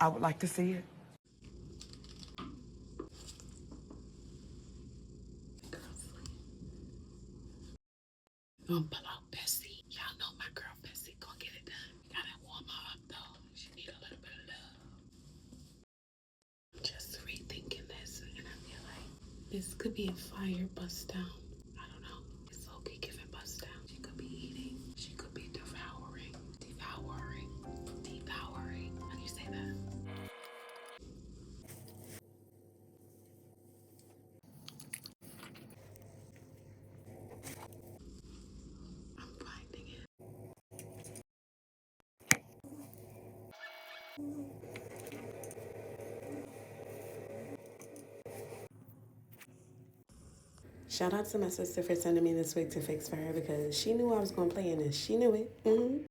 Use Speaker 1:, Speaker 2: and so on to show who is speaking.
Speaker 1: I would like to see it.
Speaker 2: Pull out Bessie. Y'all know my girl Bessie gonna get it done. Gotta warm her up though. She need a little bit of love. Just rethinking this, and I feel like this could be a fire bust down. I don't know. It's okay giving bust down. She could be eating. She could be devouring. Devouring. Devouring. How do you say that? I'm finding it. Shout out to my sister for sending me this wig to fix for her because she knew I was going to play in this. She knew it.